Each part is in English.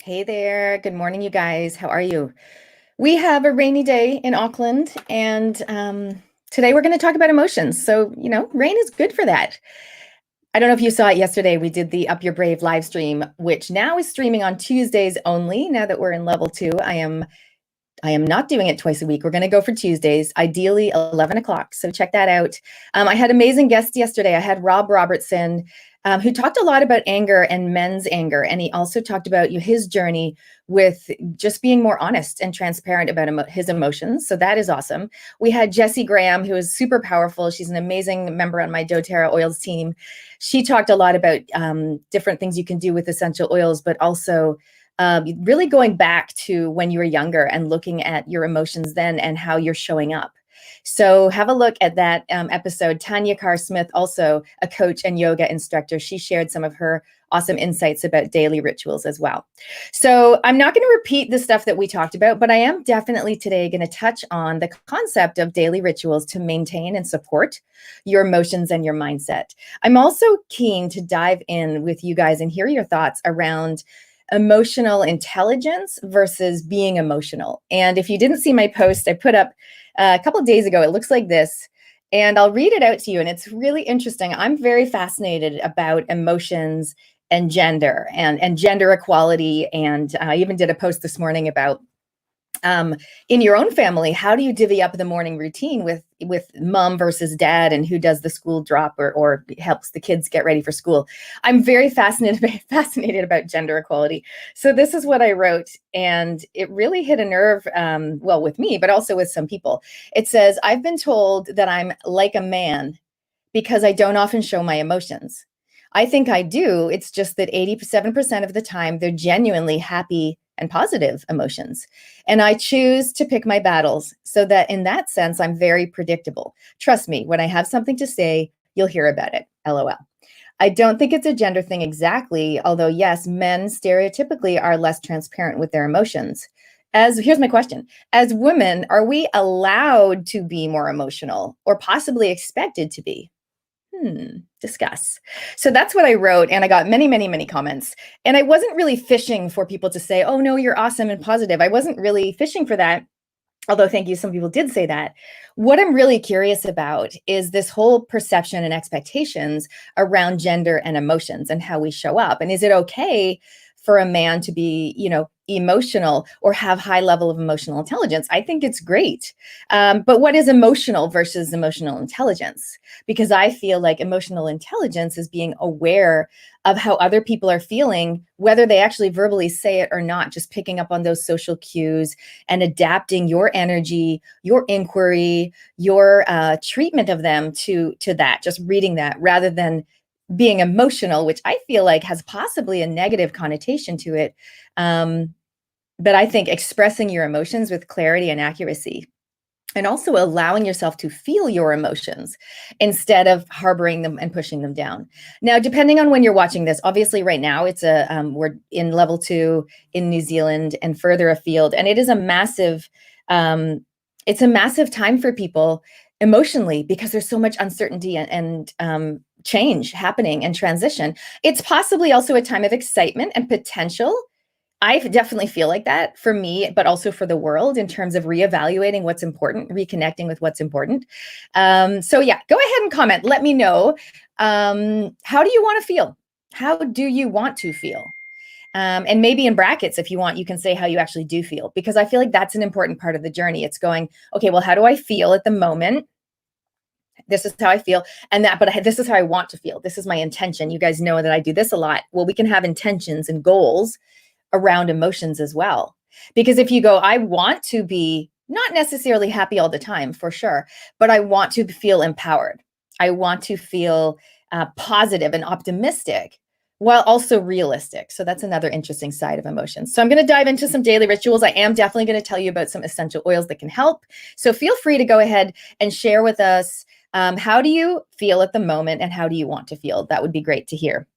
Hey there. Good morning, you guys. How are you? We have a rainy day in Auckland, and today we're going to talk about emotions. So, rain is good for that. I don't know if you saw it yesterday. We did the Up Your Brave live stream, which now is streaming on Tuesdays only. Now that we're in level 2, I am not doing it twice a week. We're going to go for Tuesdays, ideally 11 o'clock. So check that out. I had amazing guests yesterday. I had Rob Robertson, who talked a lot about anger and men's anger. And he also talked about his journey with just being more honest and transparent about his emotions. So that is awesome. We had Jessie Graham, who is super powerful. She's an amazing member on my doTERRA oils team. She talked a lot about different things you can do with essential oils, but also really going back to when you were younger and looking at your emotions then and how you're showing up. So have a look at that episode. Tanya Carr-Smith, also a coach and yoga instructor, she shared some of her awesome insights about daily rituals as well. So I'm not going to repeat the stuff that we talked about, but I am definitely today going to touch on the concept of daily rituals to maintain and support your emotions and your mindset. I'm also keen to dive in with you guys and hear your thoughts around emotional intelligence versus being emotional. And if you didn't see my post, I put up a couple of days ago, it looks like this, and I'll read it out to you. And it's really interesting. I'm very fascinated about emotions and gender and gender equality. And I even did a post this morning about in your own family, how do you divvy up the morning routine with mom versus dad, and who does the school drop or helps the kids get ready for school? I'm very fascinated about gender equality. So this is what I wrote, and it really hit a nerve, well, with me, but also with some people. It says, I've been told that I'm like a man because I don't often show my emotions. I think I do. It's just that 87% of the time, they're genuinely happy and positive emotions. And I choose to pick my battles so that in that sense, I'm very predictable. Trust me, when I have something to say, you'll hear about it. LOL. I don't think it's a gender thing exactly, although yes, men stereotypically are less transparent with their emotions. Here's my question. As women, are we allowed to be more emotional or possibly expected to be? Discuss. So that's what I wrote, and I got many, many, many comments. And I wasn't really fishing for people to say, oh no, you're awesome and positive. I wasn't really fishing for that. Although, thank you, some people did say that. What I'm really curious about is this whole perception and expectations around gender and emotions and how we show up. And is it okay for a man to be, emotional or have high level of emotional intelligence? I think it's great. But what is emotional versus emotional intelligence? Because I feel like emotional intelligence is being aware of how other people are feeling, whether they actually verbally say it or not, just picking up on those social cues and adapting your energy, your inquiry, your treatment of them to that, just reading that rather than being emotional, which I feel like has possibly a negative connotation to it. But I think expressing your emotions with clarity and accuracy, and also allowing yourself to feel your emotions instead of harboring them and pushing them down. Now, depending on when you're watching this, obviously right now we're in level 2 in New Zealand and further afield, and it is a massive time for people emotionally because there's so much uncertainty and change happening and transition. It's possibly also a time of excitement and potential. I definitely feel like that for me, but also for the world in terms of reevaluating what's important, reconnecting with what's important. So yeah, go ahead and comment. Let me know. How do you want to feel? How do you want to feel? And maybe in brackets, if you want, you can say how you actually do feel, because I feel like that's an important part of the journey. It's going, okay, well, how do I feel at the moment? This is how I feel, but this is how I want to feel. This is my intention. You guys know that I do this a lot. Well, we can have intentions and goals around emotions as well. Because if you go, I want to be not necessarily happy all the time, for sure, but I want to feel empowered. I want to feel positive and optimistic while also realistic. So that's another interesting side of emotions. So I'm going to dive into some daily rituals. I am definitely going to tell you about some essential oils that can help. So feel free to go ahead and share with us, how do you feel at the moment and how do you want to feel? That would be great to hear.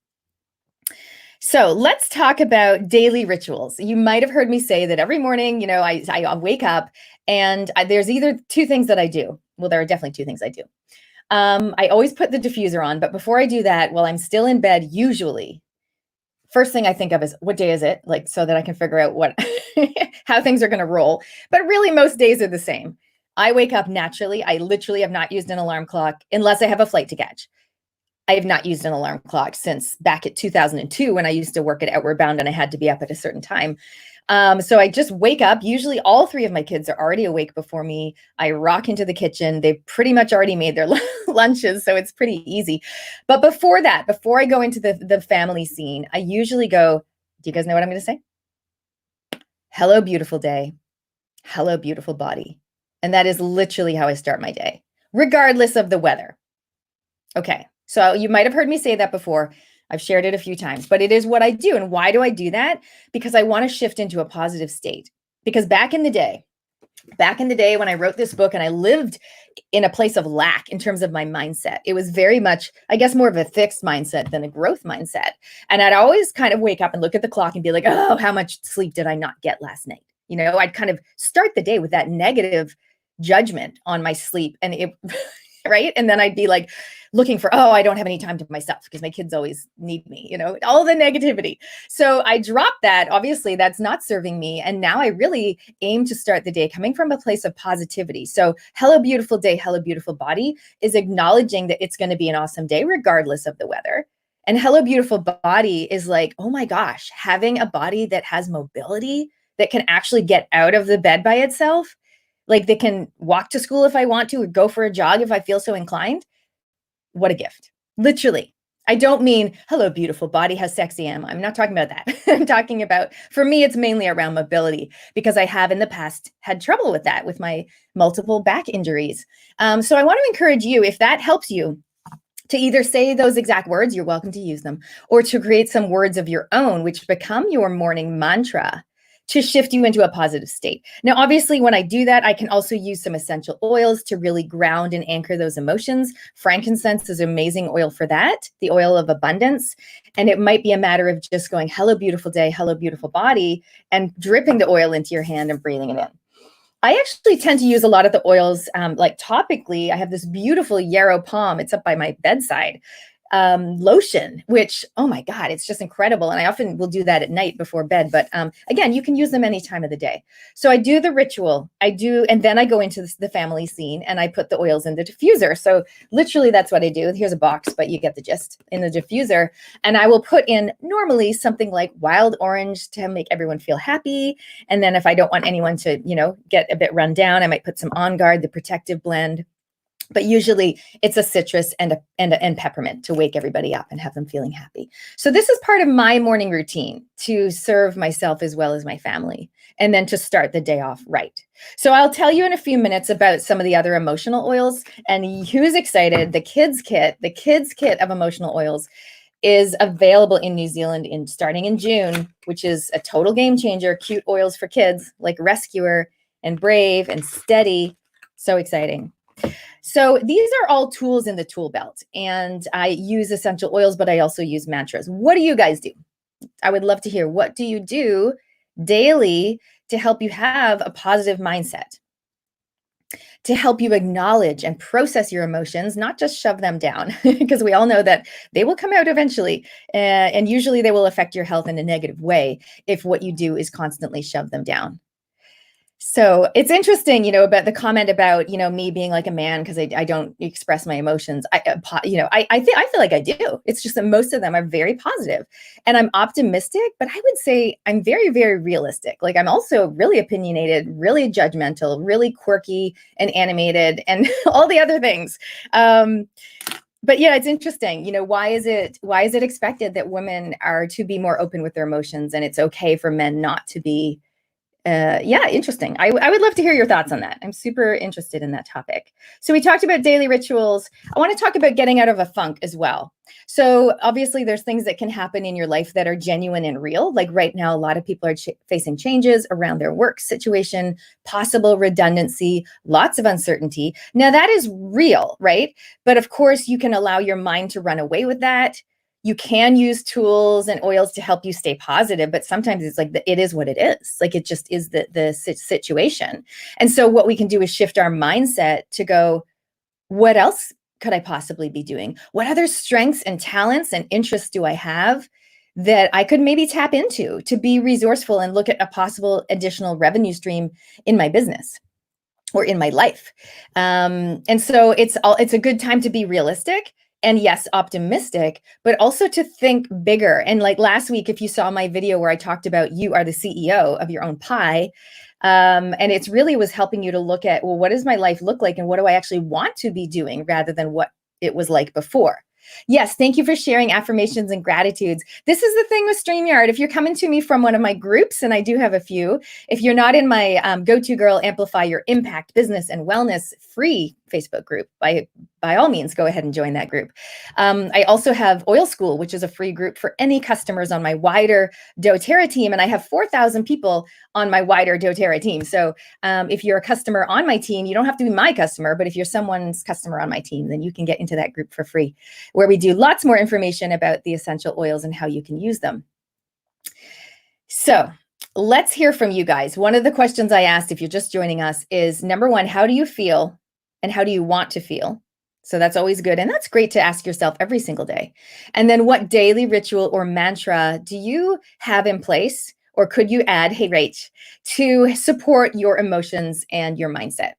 So let's talk about daily rituals. You might have heard me say that every morning, I wake up and there's either two things that I do. Well, there are definitely two things I do. I always put the diffuser on, but before I do that, while I'm still in bed, usually first thing I think of is what day is it? Like, so that I can figure out what, how things are going to roll. But really, most days are the same. I wake up naturally. I literally have not used an alarm clock unless I have a flight to catch. I have not used an alarm clock since back at 2002 when I used to work at Outward Bound and I had to be up at a certain time. So I just wake up. Usually all three of my kids are already awake before me. I rock into the kitchen. They've pretty much already made their lunches, so it's pretty easy. But before that, before I go into the family scene, I usually go, do you guys know what I'm going to say? Hello, beautiful day. Hello, beautiful body. And that is literally how I start my day, regardless of the weather. Okay. So you might have heard me say that before. I've shared it a few times, but it is what I do. And why do I do that? Because I want to shift into a positive state. Because back in the day when I wrote this book and I lived in a place of lack in terms of my mindset, it was very much, I guess, more of a fixed mindset than a growth mindset. And I'd always kind of wake up and look at the clock and be like, oh, how much sleep did I not get last night? You know, I'd kind of start the day with that negative judgment on my sleep and it, right? And then I'd be like looking for, oh, I don't have any time to myself because my kids always need me, you know, all the negativity. So I dropped that. Obviously, that's not serving me. And now I really aim to start the day coming from a place of positivity. So hello, beautiful day, hello, beautiful body is acknowledging that it's going to be an awesome day, regardless of the weather. And hello, beautiful body is like, oh my gosh, having a body that has mobility, that can actually get out of the bed by itself, like they can walk to school if I want to, or go for a jog if I feel so inclined. What a gift. Literally. I don't mean, hello, beautiful body, how sexy am I? I'm not talking about that. I'm talking about, for me, it's mainly around mobility because I have in the past had trouble with that with my multiple back injuries. So I want to encourage you, if that helps you, to either say those exact words, you're welcome to use them, or to create some words of your own, which become your morning mantra to shift you into a positive state. Now, obviously, when I do that, I can also use some essential oils to really ground and anchor those emotions. Frankincense is an amazing oil for that, the oil of abundance. And it might be a matter of just going, hello, beautiful day, hello, beautiful body, and dripping the oil into your hand and breathing it in. I actually tend to use a lot of the oils, like topically. I have this beautiful yarrow palm. It's up by my bedside. Lotion, which, oh my God, it's just incredible. And I often will do that at night before bed. But again, you can use them any time of the day. So I do the ritual, and then I go into the family scene and I put the oils in the diffuser. So literally that's what I do. Here's a box, but you get the gist, in the diffuser. And I will put in normally something like wild orange to make everyone feel happy. And then if I don't want anyone to, get a bit run down, I might put some On Guard, the protective blend. But usually it's a citrus and peppermint to wake everybody up and have them feeling happy. So this is part of my morning routine to serve myself as well as my family, and then to start the day off right. So I'll tell you in a few minutes about some of the other emotional oils. And who's excited? The kids kit of emotional oils is available in New Zealand starting in June, which is a total game changer. Cute oils for kids like Rescuer and Brave and Steady. So exciting. So these are all tools in the tool belt, and I use essential oils, but I also use mantras. What do you guys do? I would love to hear, what do you do daily to help you have a positive mindset, to help you acknowledge and process your emotions, not just shove them down, because we all know that they will come out eventually, and usually they will affect your health in a negative way if what you do is constantly shove them down. So it's interesting, about the comment about, me being like a man because I don't express my emotions. I feel like I do. It's just that most of them are very positive, and I'm optimistic, but I would say I'm very, very realistic. Like I'm also really opinionated, really judgmental, really quirky and animated and all the other things. But yeah, it's interesting. Why is it expected that women are to be more open with their emotions, and it's okay for men not to be? Yeah, interesting. I would love to hear your thoughts on that. I'm super interested in that topic. So we talked about daily rituals. I want to talk about getting out of a funk as well. So obviously there's things that can happen in your life that are genuine and real. Like right now, a lot of people are facing changes around their work situation, possible redundancy, lots of uncertainty. Now that is real, right? But of course you can allow your mind to run away with that. You can use tools and oils to help you stay positive, but sometimes it's like it is what it is. Like it just is the situation. And so what we can do is shift our mindset to go, what else could I possibly be doing? What other strengths and talents and interests do I have that I could maybe tap into to be resourceful and look at a possible additional revenue stream in my business or in my life. And so it's a good time to be realistic and yes, optimistic, but also to think bigger. And like last week, if you saw my video where I talked about you are the CEO of your own pie, and it's really was helping you to look at, well, what does my life look like and what do I actually want to be doing rather than what it was like before? Yes, thank you for sharing affirmations and gratitudes. This is the thing with StreamYard. If you're coming to me from one of my groups, and I do have a few, if you're not in my Go-To Girl Amplify Your Impact Business and Wellness free Facebook group, by all means, go ahead and join that group. I also have Oil School, which is a free group for any customers on my wider doTERRA team, and I have 4,000 people on my wider doTERRA team. So if you're a customer on my team, you don't have to be my customer, but if you're someone's customer on my team, then you can get into that group for free, where we do lots more information about the essential oils and how you can use them. So let's hear from you guys. One of the questions I asked, if you're just joining us, is number one, how do you feel and how do you want to feel? So that's always good. And that's great to ask yourself every single day. And then what daily ritual or mantra do you have in place, or could you add, hey, Rach, to support your emotions and your mindset?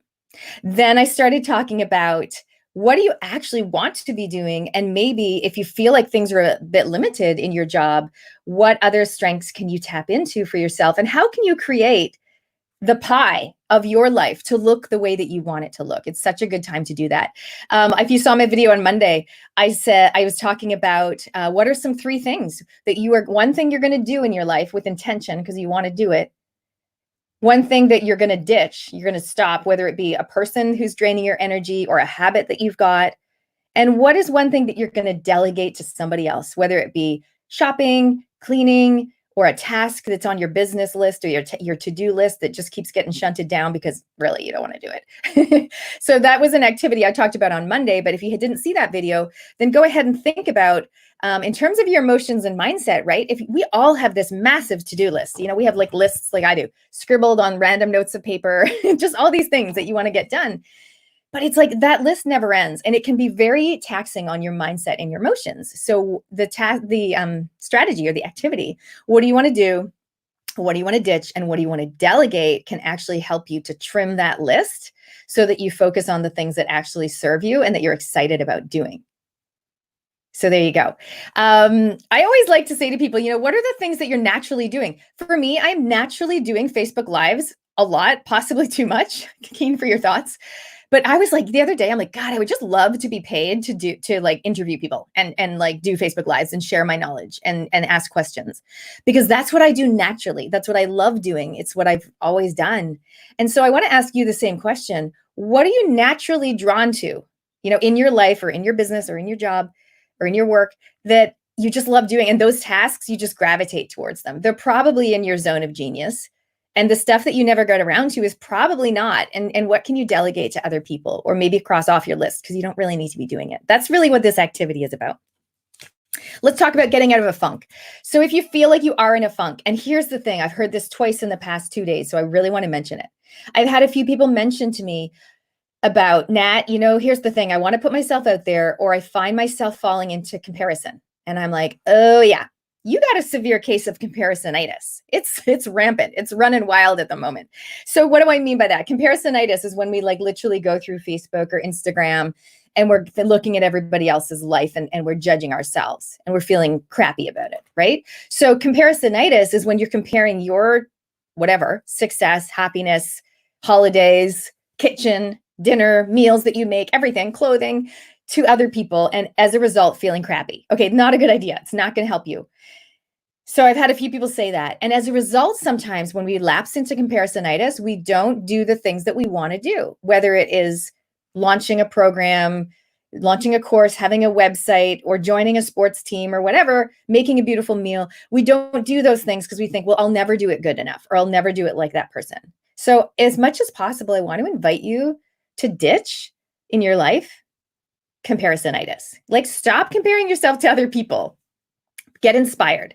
Then I started talking about, what do you actually want to be doing? And maybe if you feel like things are a bit limited in your job, what other strengths can you tap into for yourself? And how can you create the pie of your life to look the way that you want it to look? It's such a good time to do that. If you saw my video on Monday, I was talking about what are some 3 things that one thing you're going to do in your life with intention because you want to do it. One thing that you're going to ditch, you're going to stop, whether it be a person who's draining your energy or a habit that you've got. And what is one thing that you're going to delegate to somebody else, whether it be shopping, cleaning, or a task that's on your business list or your to-do list that just keeps getting shunted down because really you don't want to do it. So that was an activity I talked about on Monday. But if you didn't see that video, then go ahead and think about in terms of your emotions and mindset, right? If we all have this massive to-do list, we have like lists like I do, scribbled on random notes of paper, just all these things that you want to get done. But it's like that list never ends, and it can be very taxing on your mindset and your emotions. So the strategy or the activity, what do you want to do? What do you want to ditch? And what do you want to delegate can actually help you to trim that list so that you focus on the things that actually serve you and that you're excited about doing. So there you go. I always like to say to people, what are the things that you're naturally doing? For me, I'm naturally doing Facebook Lives a lot, possibly too much. Keen for your thoughts. But I was like, the other day, I'm like, God, I would just love to be paid to like interview people and like do Facebook Lives and share my knowledge and ask questions, because that's what I do naturally. That's what I love doing. It's what I've always done. And so I want to ask you the same question. What are you naturally drawn to, in your life or in your business or in your job or in your work that you just love doing? And those tasks, you just gravitate towards them. They're probably in your zone of genius. And the stuff that you never got around to is probably not. And what can you delegate to other people or maybe cross off your list because you don't really need to be doing it? That's really what this activity is about. Let's talk about getting out of a funk. So if you feel like you are in a funk, and here's the thing, I've heard this twice in the past 2 days, so I really want to mention it. I've had a few people mention to me about, Nat, here's the thing, I want to put myself out there, or I find myself falling into comparison. And I'm like, oh yeah, you got a severe case of comparisonitis. It's rampant. It's running wild at the moment. So what do I mean by that? Comparisonitis is when we like literally go through Facebook or Instagram and we're looking at everybody else's life and we're judging ourselves and we're feeling crappy about it, right? So comparisonitis is when you're comparing your whatever, success, happiness, holidays, kitchen, dinner, meals that you make, everything, clothing, to other people, and as a result, feeling crappy. Okay, not a good idea. It's not going to help you. So I've had a few people say that. And as a result, sometimes when we lapse into comparisonitis, we don't do the things that we want to do, whether it is launching a program, launching a course, having a website, or joining a sports team or whatever, making a beautiful meal. We don't do those things because we think, well, I'll never do it good enough, or I'll never do it like that person. So as much as possible, I want to invite you to ditch in your life comparisonitis. Like, stop comparing yourself to other people. Get inspired.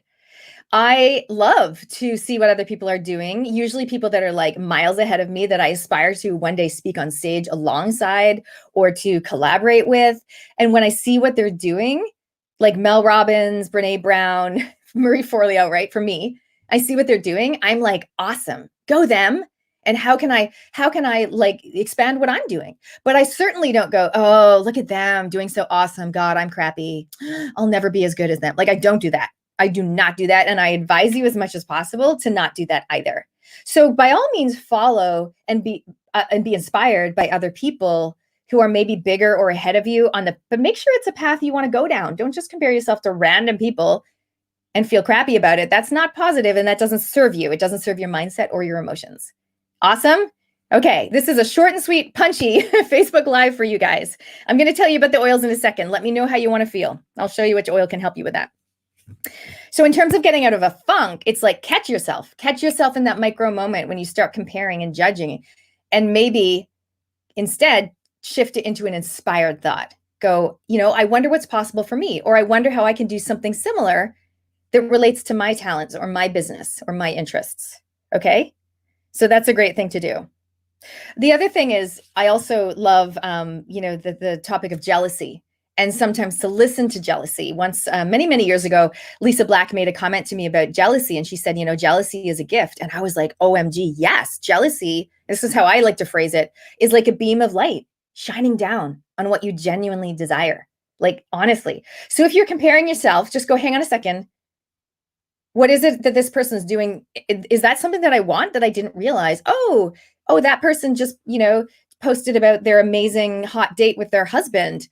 I love to see what other people are doing, usually people that are like miles ahead of me that I aspire to one day speak on stage alongside or to collaborate with. And when I see what they're doing, like Mel Robbins, Brene Brown, Marie Forleo, right? For me, I see what they're doing. I'm like, awesome, go them. And how can I like expand what I'm doing? But I certainly don't go, oh, look at them doing so awesome. God, I'm crappy. I'll never be as good as them. Like, I don't do that. I do not do that. And I advise you as much as possible to not do that either. So by all means, follow and be inspired by other people who are maybe bigger or ahead of you on the, but make sure it's a path you want to go down. Don't just compare yourself to random people and feel crappy about it. That's not positive, and that doesn't serve you. It doesn't serve your mindset or your emotions. Awesome. Okay, this is a short and sweet, punchy Facebook Live for you guys. I'm going to tell you about the oils in a second. Let me know how you want to feel. I'll show you which oil can help you with that. So in terms of getting out of a funk, it's like catch yourself in that micro moment when you start comparing and judging, and maybe instead shift it into an inspired thought. Go, I wonder what's possible for me, or I wonder how I can do something similar that relates to my talents or my business or my interests. Okay. So that's a great thing to do. The other thing is, I also love, the topic of jealousy, and sometimes to listen to jealousy. Once, many, many years ago, Lisa Black made a comment to me about jealousy, and she said, jealousy is a gift. And I was like, OMG, yes, jealousy, this is how I like to phrase it, is like a beam of light shining down on what you genuinely desire. Like, honestly. So if you're comparing yourself, just go, hang on a second. What is it that this person is doing? Is that something that I want that I didn't realize? Oh, that person just, posted about their amazing hot date with their husband,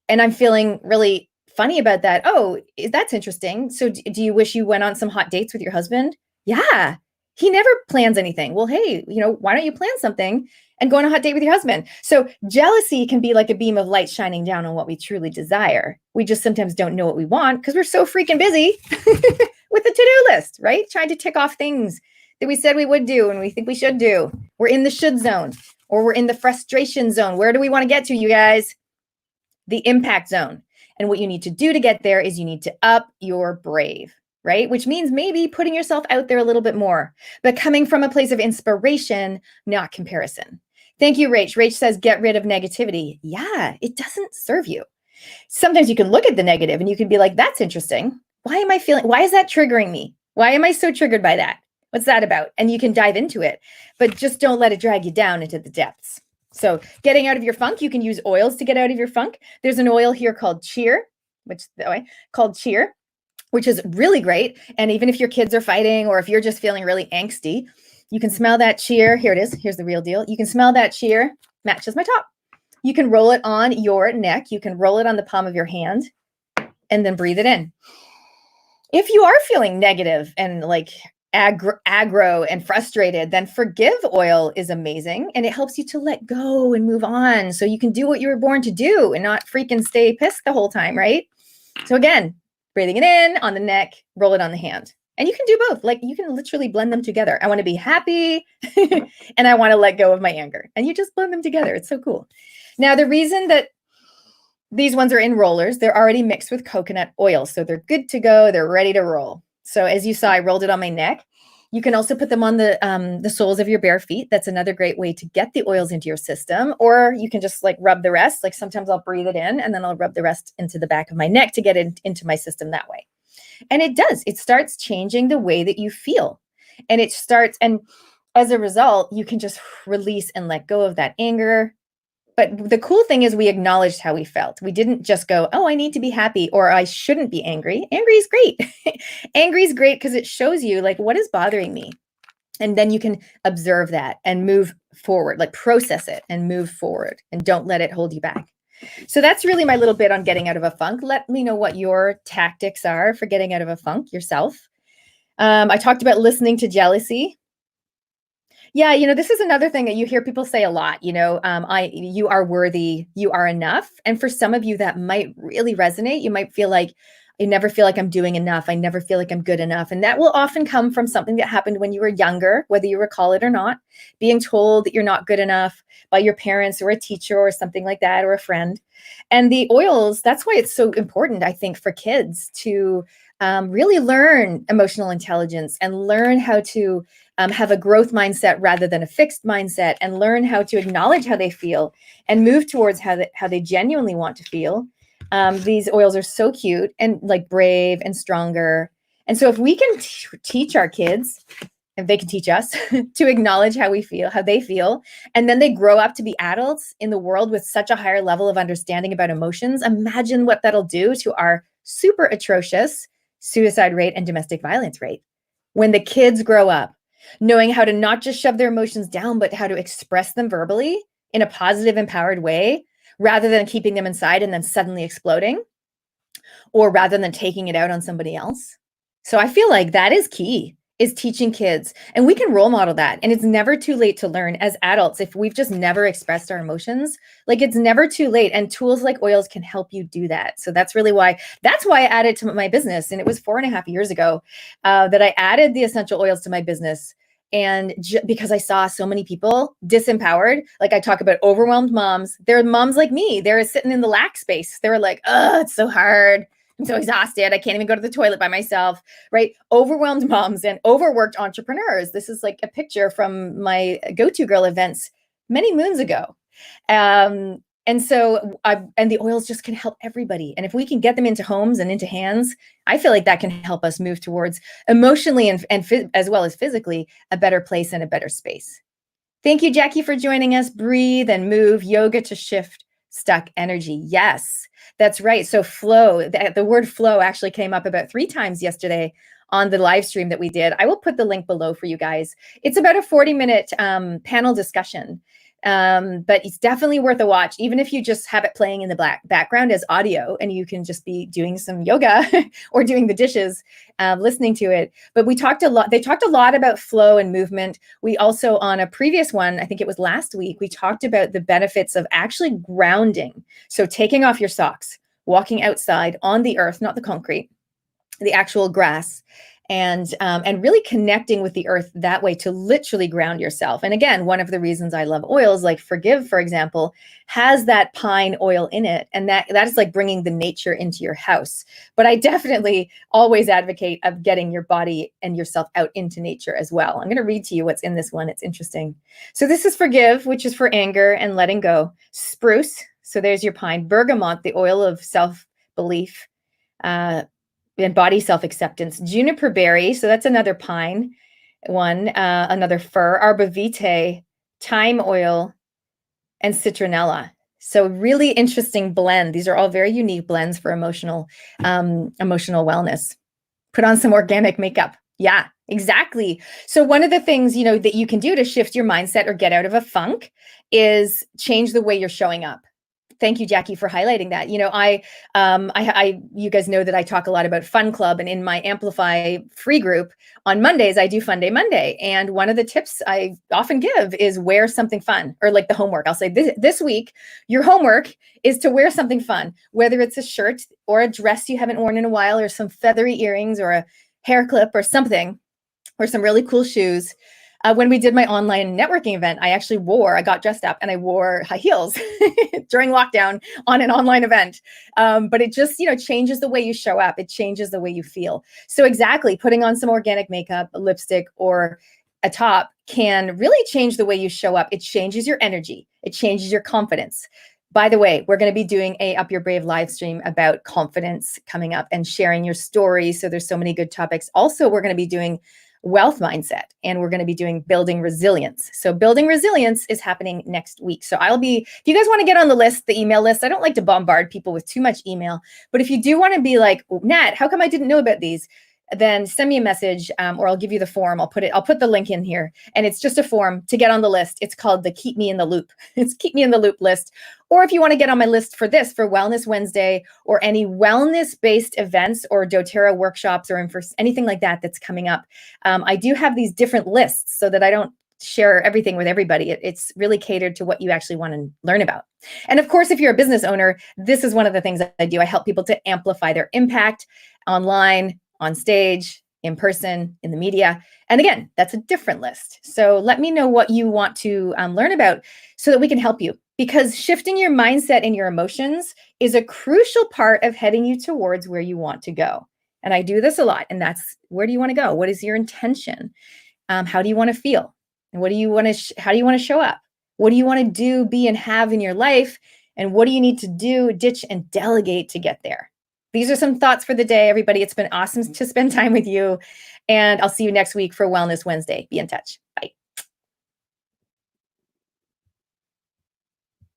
and I'm feeling really funny about that. Oh, that's interesting. So do you wish you went on some hot dates with your husband? Yeah. He never plans anything. Well, hey, why don't you plan something and go on a hot date with your husband? So jealousy can be like a beam of light shining down on what we truly desire. We just sometimes don't know what we want because we're so freaking busy with the to-do list, right? Trying to tick off things that we said we would do and we think we should do. We're in the should zone, or we're in the frustration zone. Where do we want to get to, you guys? The impact zone. And what you need to do to get there is you need to up your brave, right? Which means maybe putting yourself out there a little bit more, but coming from a place of inspiration, not comparison. Thank you, Rach. Rach says, get rid of negativity. Yeah, it doesn't serve you. Sometimes you can look at the negative and you can be like, that's interesting. Why is that triggering me? Why am I so triggered by that? What's that about? And you can dive into it, but just don't let it drag you down into the depths. So getting out of your funk, you can use oils to get out of your funk. There's an oil here called Cheer, which is really great. And even if your kids are fighting, or if you're just feeling really angsty, you can smell that Cheer. Here it is. Here's the real deal. You can smell that Cheer. Matches my top. You can roll it on your neck. You can roll it on the palm of your hand and then breathe it in. If you are feeling negative and like aggro and frustrated, then Forgive oil is amazing, and it helps you to let go and move on so you can do what you were born to do and not freaking stay pissed the whole time, right? So again, breathing it in on the neck, roll it on the hand. And you can do both. Like, you can literally blend them together. I want to be happy and I want to let go of my anger. And you just blend them together. It's so cool. Now, the reason that these ones are in rollers, they're already mixed with coconut oil. So they're good to go. They're ready to roll. So as you saw, I rolled it on my neck. You can also put them on the soles of your bare feet. That's another great way to get the oils into your system. Or you can just like rub the rest. Like, sometimes I'll breathe it in and then I'll rub the rest into the back of my neck to get it into my system that way. And it starts changing the way that you feel. And as a result, you can just release and let go of that anger. But the cool thing is we acknowledged how we felt. We didn't just go, oh, I need to be happy, or I shouldn't be angry. Angry is great. Angry is great because it shows you like, what is bothering me? And then you can observe that and move forward, like process it and move forward, and don't let it hold you back. So that's really my little bit on getting out of a funk. Let me know what your tactics are for getting out of a funk yourself. I talked about listening to jealousy. Yeah, this is another thing that you hear people say a lot, you are worthy, you are enough. And for some of you that might really resonate. You might feel like, I never feel like I'm doing enough. I never feel like I'm good enough. And that will often come from something that happened when you were younger, whether you recall it or not, being told that you're not good enough by your parents or a teacher or something like that, or a friend. And the oils, that's why it's so important, I think, for kids to really learn emotional intelligence and learn how to have a growth mindset rather than a fixed mindset, and learn how to acknowledge how they feel and move towards how they genuinely want to feel. These oils are so cute and like brave and stronger. And so if we can teach our kids, if they can teach us to acknowledge how we feel, how they feel, and then they grow up to be adults in the world with such a higher level of understanding about emotions, imagine what that'll do to our super atrocious suicide rate and domestic violence rate. When the kids grow up knowing how to not just shove their emotions down, but how to express them verbally in a positive, empowered way, rather than keeping them inside and then suddenly exploding, or rather than taking it out on somebody else. So I feel like that is key, is teaching kids. And we can role model that. And it's never too late to learn as adults. If we've just never expressed our emotions, like it's never too late. And tools like oils can help you do that. So that's really why, I added to my business. And it was 4.5 years ago that I added the essential oils to my business. And because I saw so many people disempowered, like I talk about overwhelmed moms, they're moms like me. They're sitting in the lack space. They were like, oh, it's so hard. I'm so exhausted. I can't even go to the toilet by myself, right? Overwhelmed moms and overworked entrepreneurs. This is like a picture from my Go-To Girl events many moons ago. And so, and the oils just can help everybody. And if we can get them into homes and into hands, I feel like that can help us move towards emotionally and as well as physically a better place and a better space. Thank you, Jackie, for joining us. Breathe and move, yoga to shift stuck energy. Yes, that's right. So flow, the word flow actually came up about 3 times yesterday on the live stream that we did. I will put the link below for you guys. It's about a 40-minute panel discussion. But it's definitely worth a watch, even if you just have it playing in the background as audio and you can just be doing some yoga or doing the dishes, listening to it. But they talked a lot about flow and movement. We also, on a previous one, I think it was last week, we talked about the benefits of actually grounding. So taking off your socks, walking outside on the earth, not the concrete, the actual grass, and really connecting with the earth that way to literally ground yourself. And again, one of the reasons I love oils like Forgive, for example, has that pine oil in it. And that is like bringing the nature into your house. But I definitely always advocate of getting your body and yourself out into nature as well. I'm going to read to you what's in this one. It's interesting. So this is Forgive, which is for anger and letting go. Spruce, so there's your pine. Bergamot, the oil of self-belief, and body self-acceptance. Juniper berry, so that's another pine one, another fir. Arbor thyme oil, and citronella. So really interesting blend. These are all very unique blends for emotional wellness. Put on some organic makeup. Yeah, exactly. So one of the things, that you can do to shift your mindset or get out of a funk is change the way you're showing up. Thank you, Jackie, for highlighting that. You guys know that I talk a lot about Fun Club, and in my Amplify free group on Mondays, I do Fun Day Monday. And one of the tips I often give is wear something fun, or like the homework. I'll say this week, your homework is to wear something fun, whether it's a shirt or a dress you haven't worn in a while, or some feathery earrings or a hair clip or something, or some really cool shoes. When we did my online networking event, I got dressed up and I wore high heels during lockdown on an online event. But it just, changes the way you show up. It changes the way you feel. So exactly, putting on some organic makeup, a lipstick, or a top can really change the way you show up. It changes your energy. It changes your confidence. By the way, we're going to be doing a Up Your Brave live stream about confidence coming up and sharing your story. So there's so many good topics. Also, we're going to be doing wealth mindset, and we're going to be doing building resilience. So building resilience is happening next week. So if you guys want to get on the list, the email list, I don't like to bombard people with too much email, but if you do want to be like, Nat, how come I didn't know about these? Then send me a message, or I'll give you the form. I'll put the link in here, and it's just a form to get on the list. It's called the Keep Me in the Loop. It's Keep Me in the Loop list. Or if you want to get on my list for Wellness Wednesday, or any wellness-based events or doTERRA workshops or anything like that that's coming up, I do have these different lists so that I don't share everything with everybody. It's really catered to what you actually want to learn about. And of course, if you're a business owner, this is one of the things that I do. I help people to amplify their impact online, on stage, in person, in the media. And again, that's a different list. So let me know what you want to learn about so that we can help you. Because shifting your mindset and your emotions is a crucial part of heading you towards where you want to go. And I do this a lot. And that's, where do you want to go? What is your intention? How do you want to feel? And how do you want to show up? What do you want to do, be, and have in your life? And what do you need to do, ditch, and delegate to get there? these are some thoughts for the day, everybody. It's been awesome to spend time with you. And I'll see you next week for Wellness Wednesday. Be in touch. Bye.